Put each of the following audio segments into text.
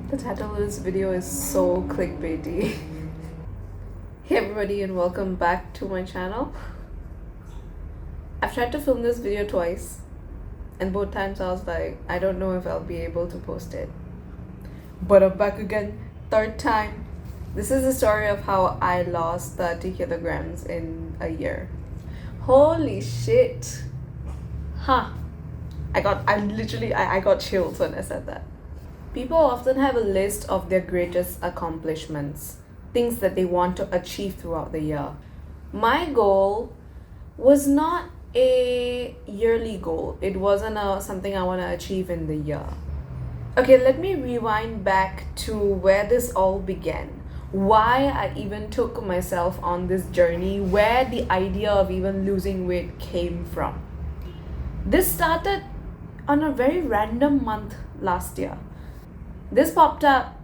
The title of this video is so clickbaity. Hey everybody and welcome back to my channel. I've tried to film this video twice and both times I was like, I don't know if I'll be able to post it. But I'm back again, third time. This is the story of how I lost 30 kilograms in a year. Holy shit. Huh. I got chills when I said that. People often have a list of their greatest accomplishments, things that they want to achieve throughout the year. My goal was not a yearly goal. It wasn't something I want to achieve in the year. Okay, let me rewind back to where this all began. Why I even took myself on this journey, where the idea of even losing weight came from. This started on a very random month last year. This popped up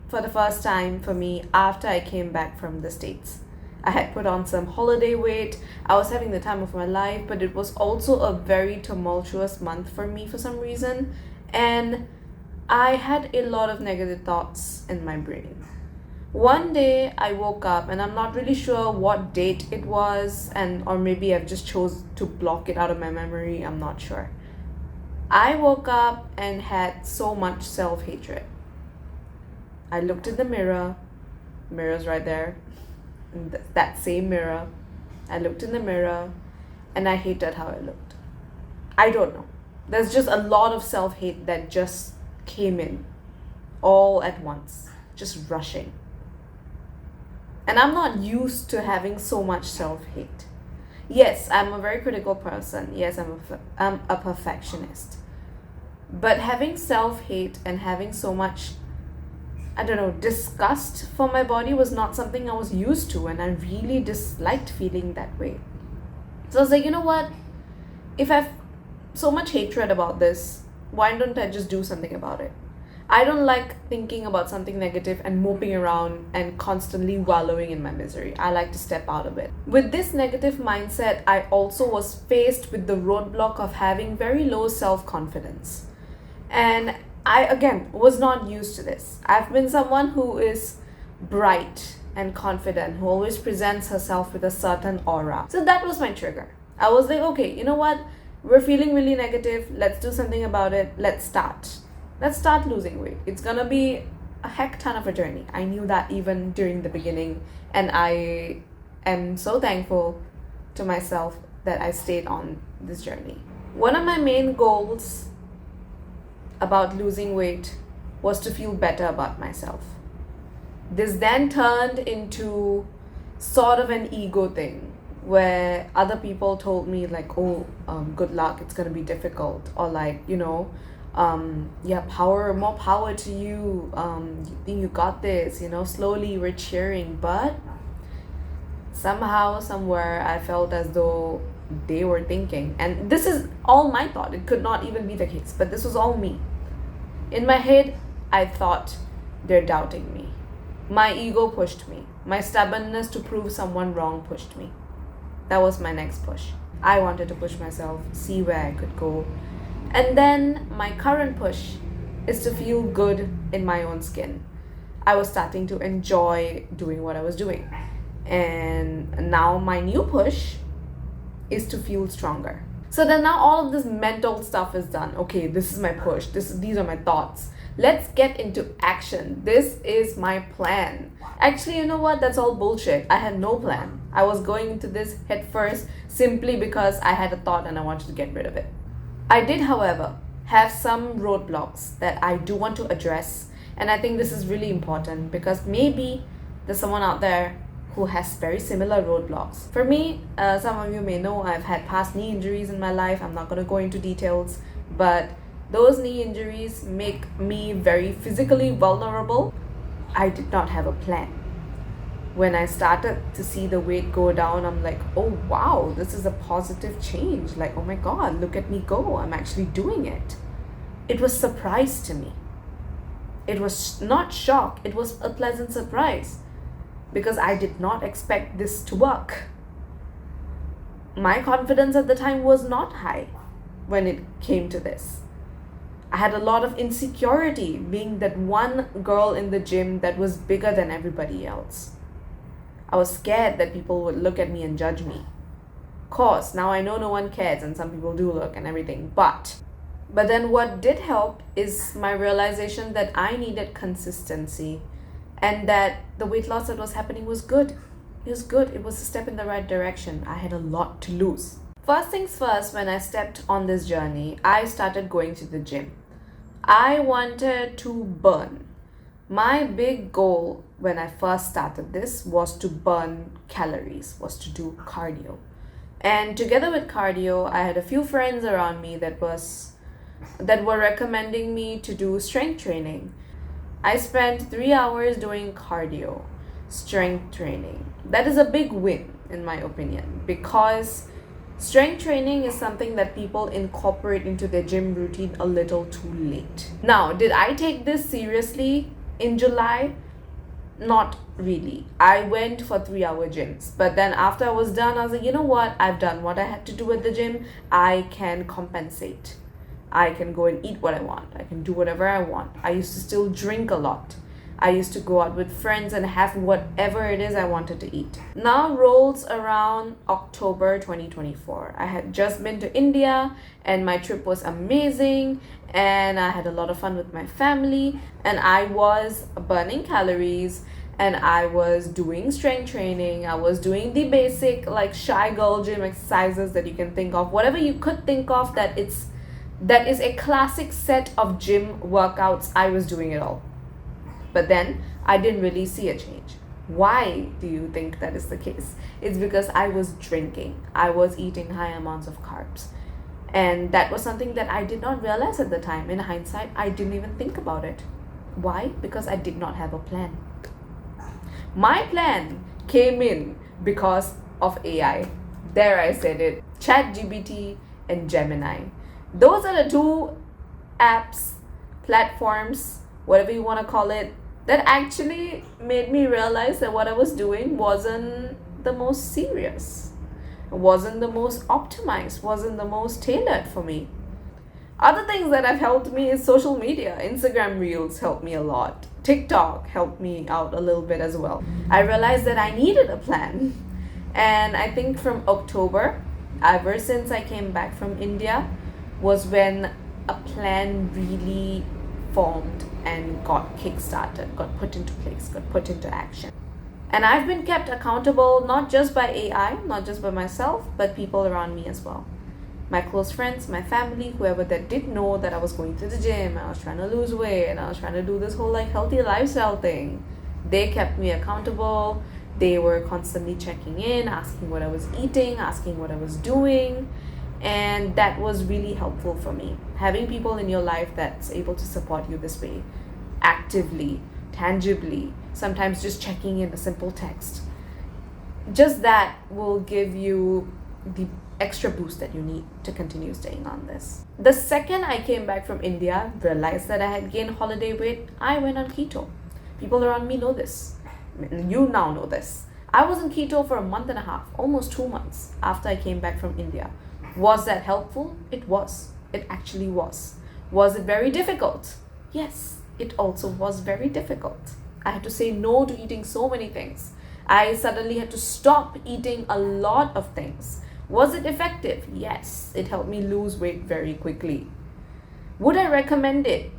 for the first time for me after I came back from the States. I had put on some holiday weight. I was having the time of my life, but it was also a very tumultuous month for me for some reason. And I had a lot of negative thoughts in my brain. One day I woke up and I'm not really sure what date it was, or maybe I've just chose to block it out of my memory. I'm not sure. I woke up and had so much self-hatred. I looked in the mirror's right there, in that same mirror. I looked in the mirror and I hated how I looked. I don't know. There's just a lot of self-hate that just came in all at once, just rushing. And I'm not used to having so much self-hate. Yes, I'm a very critical person. Yes, I'm a perfectionist. But having self-hate and having so much, disgust for my body was not something I was used to, and I really disliked feeling that way. So I was like, you know what? If I have so much hatred about this, why don't I just do something about it? I don't like thinking about something negative and moping around and constantly wallowing in my misery. I like to step out of it. With this negative mindset, I also was faced with the roadblock of having very low self-confidence. And I, again, was not used to this. I've been someone who is bright and confident, who always presents herself with a certain aura. So that was my trigger. I was like, okay, you know what? We're feeling really negative. Let's do something about it. Let's start losing weight. It's gonna be a heck ton of a journey. I knew that even during the beginning, and I am so thankful to myself that I stayed on this journey. One of my main goals about losing weight was to feel better about myself. This then turned into sort of an ego thing where other people told me like, good luck, it's gonna be difficult, or like, more power to you, you think you got this, slowly we're cheering. But somehow, somewhere, I felt as though they were thinking, and this is all my thought, it could not even be the case, but this was all me. In my head, I thought they're doubting me. My ego pushed me. My stubbornness to prove someone wrong pushed me. That was my next push. I wanted to push myself, see where I could go. And then my current push is to feel good in my own skin. I was starting to enjoy doing what I was doing. And now my new push is to feel stronger. So then now all of this mental stuff is done. Okay, this is my push. These are my thoughts. Let's get into action. This is my plan. Actually, you know what? That's all bullshit. I had no plan. I was going into this head first simply because I had a thought and I wanted to get rid of it. I did, however, have some roadblocks that I do want to address. And I think this is really important because maybe there's someone out there who has very similar roadblocks. For me, some of you may know I've had past knee injuries in my life. I'm not going to go into details, but those knee injuries make me very physically vulnerable. I did not have a plan. When I started to see the weight go down, I'm like, oh wow, this is a positive change. Like, oh my God, look at me go. I'm actually doing it. It was a surprise to me. It was not shock. It was a pleasant surprise because I did not expect this to work. My confidence at the time was not high when it came to this. I had a lot of insecurity being that one girl in the gym that was bigger than everybody else. I was scared that people would look at me and judge me. Of course, now I know no one cares and some people do look and everything, but then what did help is my realization that I needed consistency and that the weight loss that was happening was good. It was good. It was a step in the right direction. I had a lot to lose. First things first, when I stepped on this journey, I started going to the gym. I wanted to burn. My big goal when I first started this was to burn calories, was to do cardio. And together with cardio, I had a few friends around me that were recommending me to do strength training. I spent 3 hours doing cardio, strength training. That is a big win in my opinion, because strength training is something that people incorporate into their gym routine a little too late. Now, did I take this seriously in July? Not really. I went for 3-hour gyms, but then after I was done, I was like, you know what? I've done what I had to do at the gym. I can compensate. I can go and eat what I want. I can do whatever I want. I used to still drink a lot. I used to go out with friends and have whatever it is I wanted to eat. Now rolls around October 2024. I had just been to India and my trip was amazing and I had a lot of fun with my family and I was burning calories and I was doing strength training. I was doing the basic like shy girl gym exercises that you can think of. Whatever you could think of that is a classic set of gym workouts, I was doing it all. But then I didn't really see a change. Why do you think that is the case? It's because I was drinking. I was eating high amounts of carbs. And that was something that I did not realize at the time. In hindsight, I didn't even think about it. Why? Because I did not have a plan. My plan came in because of AI. There I said it. ChatGPT and Gemini. Those are the two apps, platforms, whatever you want to call it, that actually made me realize that what I was doing wasn't the most serious, wasn't the most optimized, wasn't the most tailored for me. Other things that have helped me is social media. Instagram Reels helped me a lot. TikTok helped me out a little bit as well. I realized that I needed a plan. And I think from October, ever since I came back from India, was when a plan really formed and got kick-started, got put into place, got put into action. And I've been kept accountable not just by AI, not just by myself, but people around me as well. My close friends, my family, whoever that did know that I was going to the gym, I was trying to lose weight, and I was trying to do this whole like healthy lifestyle thing. They kept me accountable. They were constantly checking in, asking what I was eating, asking what I was doing. And that was really helpful for me. Having people in your life that's able to support you this way, actively, tangibly, sometimes just checking in a simple text. Just that will give you the extra boost that you need to continue staying on this. The second I came back from India, realized that I had gained holiday weight, I went on keto. People around me know this. You now know this. I was on keto for a month and a half, almost 2 months after I came back from India. Was that helpful? It was. It actually was. Was it very difficult? Yes, it also was very difficult. I had to say no to eating so many things. I suddenly had to stop eating a lot of things. Was it effective? Yes, it helped me lose weight very quickly. Would I recommend it?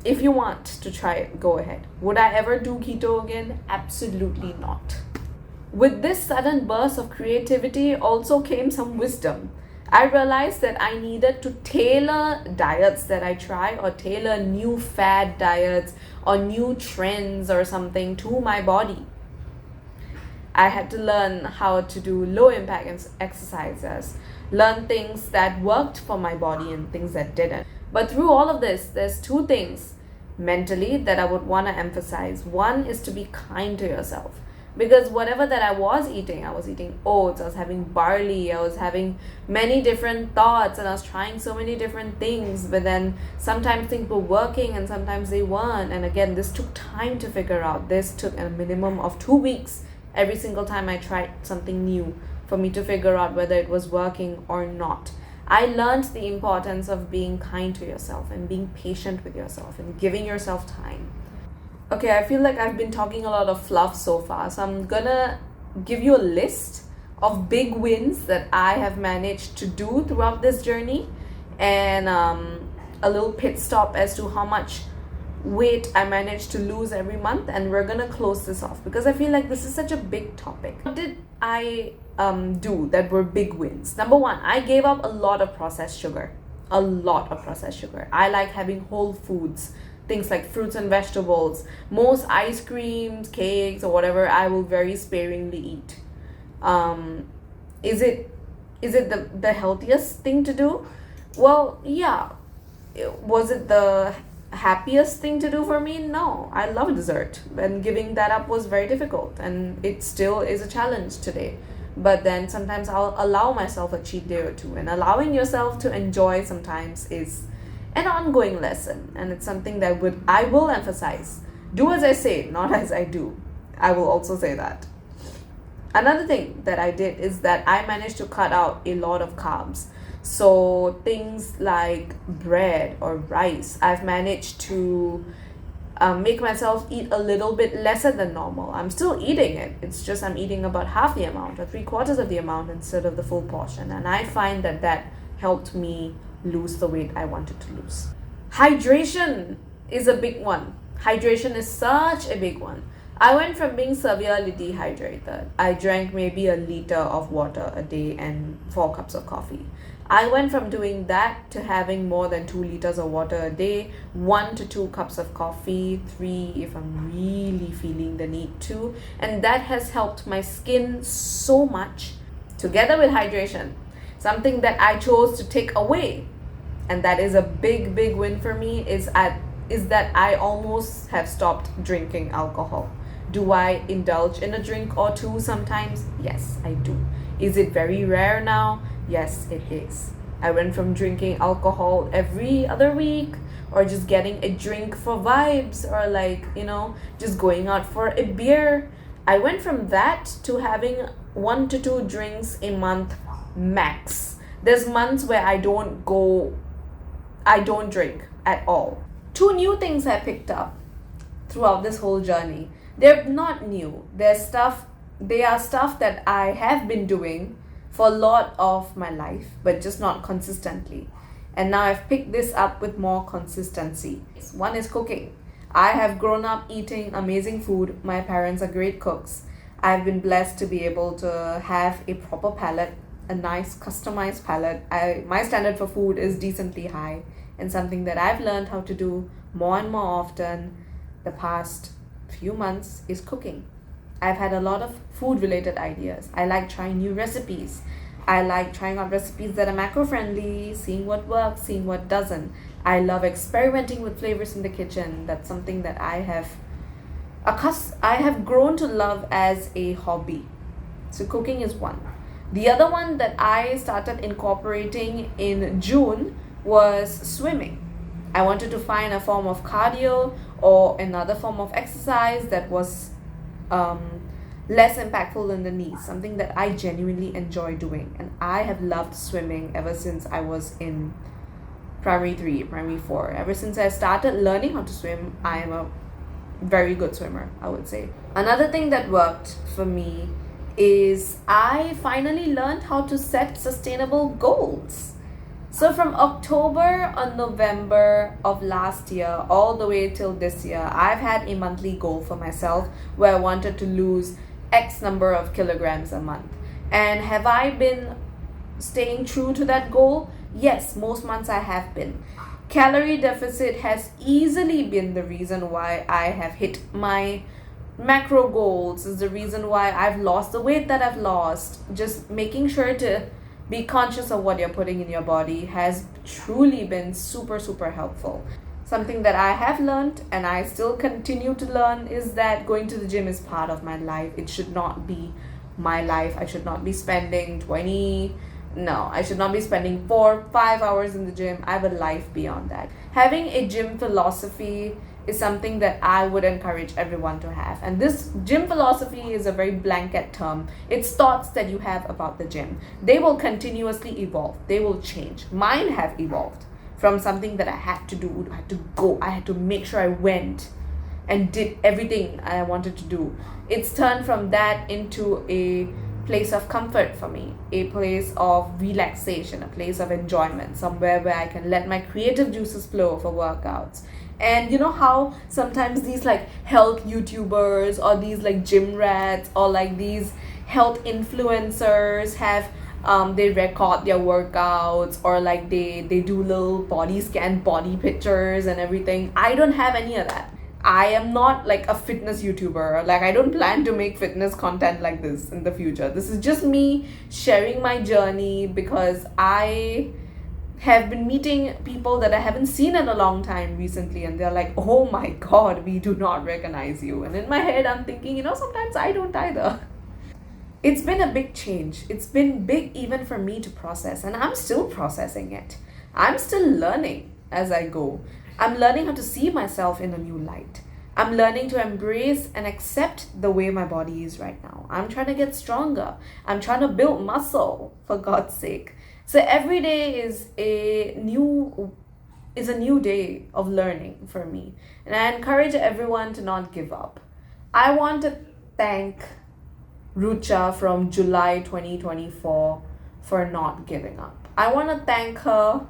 If you want to try it, go ahead. Would I ever do keto again? Absolutely not. With this sudden burst of creativity also came some wisdom. I realized that I needed to tailor diets that I try, or tailor new fad diets or new trends or something to my body. I had to learn how to do low impact exercises, learn things that worked for my body and things that didn't. But through all of this, there's two things mentally that I would want to emphasize. One is to be kind to yourself. Because whatever that I was eating oats, I was having barley, I was having many different thoughts, and I was trying so many different things. But then sometimes things were working and sometimes they weren't. And again, this took time to figure out. This took a minimum of 2 weeks every single time I tried something new for me to figure out whether it was working or not. I learned the importance of being kind to yourself and being patient with yourself and giving yourself time. Okay, I feel like I've been talking a lot of fluff so far, so I'm gonna give you a list of big wins that I have managed to do throughout this journey, and a little pit stop as to how much weight I managed to lose every month, and we're gonna close this off because I feel like this is such a big topic. What did I do that were big wins? Number one, I gave up a lot of processed sugar. A lot of processed sugar. I like having whole foods, things like fruits and vegetables. Most ice creams, cakes, or whatever, I will very sparingly eat. Is it the healthiest thing to do? Well, yeah. Was it the happiest thing to do for me? No. I love dessert, and giving that up was very difficult, and it still is a challenge today. But then sometimes I'll allow myself a cheat day or two, and allowing yourself to enjoy sometimes is an ongoing lesson, and it's something that I will emphasize. Do as I say, not as I do. I will also say that. Another thing that I did is that I managed to cut out a lot of carbs. So things like bread or rice, I've managed to make myself eat a little bit lesser than normal. I'm still eating it. It's just I'm eating about half the amount or 3/4 of the amount instead of the full portion. And I find that helped me lose the weight I wanted to lose. Hydration is a big one. Hydration is such a big one. I went from being severely dehydrated. I drank maybe a liter of water a day and 4 cups of coffee. I went from doing that to having more than 2 liters of water a day, 1 to 2 cups of coffee, 3 if I'm really feeling the need to. And that has helped my skin so much, together with hydration. Something that I chose to take away, and that is a big, big win for me, is that I almost have stopped drinking alcohol. Do I indulge in a drink or two sometimes? Yes, I do. Is it very rare now? Yes, it is. I went from drinking alcohol every other week, or just getting a drink for vibes, or just going out for a beer. I went from that to having 1 to 2 drinks a month max. There's months where I don't drink at all. 2 new things I picked up throughout this whole journey. They're not new. They are stuff that I have been doing for a lot of my life, but just not consistently. And now I've picked this up with more consistency. One is cooking. I have grown up eating amazing food. My parents are great cooks. I've been blessed to be able to have a proper palate, a nice customized palate. My standard for food is decently high, and something that I've learned how to do more and more often the past few months is cooking. I've had a lot of food related ideas. I like trying new recipes. I like trying out recipes that are macro friendly, seeing what works, seeing what doesn't. I love experimenting with flavors in the kitchen. That's something that I have grown to love as a hobby. So cooking is one. The other one that I started incorporating in June was swimming. I wanted to find a form of cardio or another form of exercise that was less impactful than the knees, something that I genuinely enjoy doing. And I have loved swimming ever since I was in primary 3, primary 4. Ever since I started learning how to swim, I am a very good swimmer, I would say. Another thing that worked for me is I finally learned how to set sustainable goals. So from October or November of last year all the way till this year, I've had a monthly goal for myself where I wanted to lose X number of kilograms a month. And have I been staying true to that goal? Yes, most months I have been. Calorie deficit has easily been the reason why I have hit my macro goals, is the reason why I've lost the weight that I've lost. Just making sure to be conscious of what you're putting in your body has truly been super, super helpful. Something that I have learned and I still continue to learn is that going to the gym is part of my life. It should not be my life. I should not be spending 4-5 hours in the gym. I have a life beyond that. Having a gym philosophy is something that I would encourage everyone to have. And this gym philosophy is a very blanket term. It's thoughts that you have about the gym. They will continuously evolve. They will change. Mine have evolved from something that I had to do, I had to go, I had to make sure I went and did everything I wanted to do. It's turned from that into a place of comfort for me, a place of relaxation, a place of enjoyment, somewhere where I can let my creative juices flow for workouts. And you know how sometimes these like health YouTubers or these like gym rats or like these health influencers have they record their workouts, or like they do little body scan body pictures and everything. I don't have any of that. I am not like a fitness YouTuber. Like, I don't plan to make fitness content like this in the future. This is just me sharing my journey, because I have been meeting people that I haven't seen in a long time recently, and they're like, oh my god, we do not recognize you. And in my head, I'm thinking, sometimes I don't either. It's been a big change. It's been big even for me to process, and I'm still processing it. I'm still learning as I go. I'm learning how to see myself in a new light. I'm learning to embrace and accept the way my body is right now. I'm trying to get stronger. I'm trying to build muscle, for God's sake. So every day is a new day of learning for me. And I encourage everyone to not give up. I want to thank Rucha from July 2024 for not giving up. I want to thank her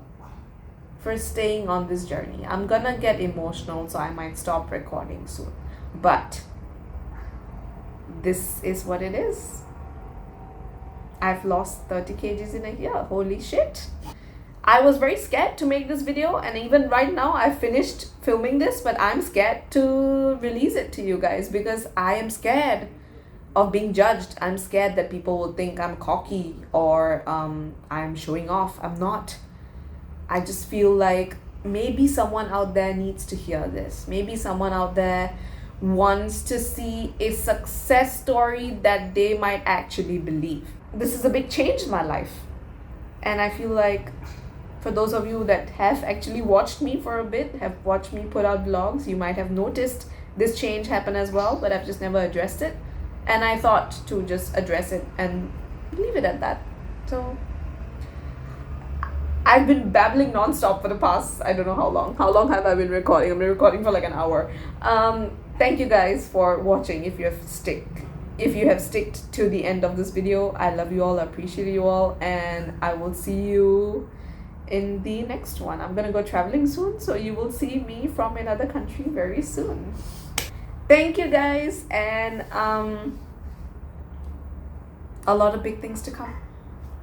for staying on this journey. I'm gonna get emotional, so I might stop recording soon. But this is what it is. I've lost 30 kgs in a year. Holy shit. I was very scared to make this video, and even right now I finished filming this, but I'm scared to release it to you guys because I am scared of being judged. I'm scared that people will think I'm cocky or I'm showing off. I'm not. I just feel like maybe someone out there needs to hear this. Maybe someone out there wants to see a success story that they might actually believe. This is a big change in my life. And I feel like for those of you that have actually watched me for a bit, have watched me put out vlogs, you might have noticed this change happen as well, but I've just never addressed it. And I thought to just address it and leave it at that. So I've been babbling non-stop for the past, I don't know how long. How long have I been recording? I've been recording for like an hour. Thank you guys for watching. If you have sticked to the end of this video, I love you all, I appreciate you all, and I will see you in the next one. I'm gonna go traveling soon, so you will see me from another country very soon. Thank you guys, and a lot of big things to come.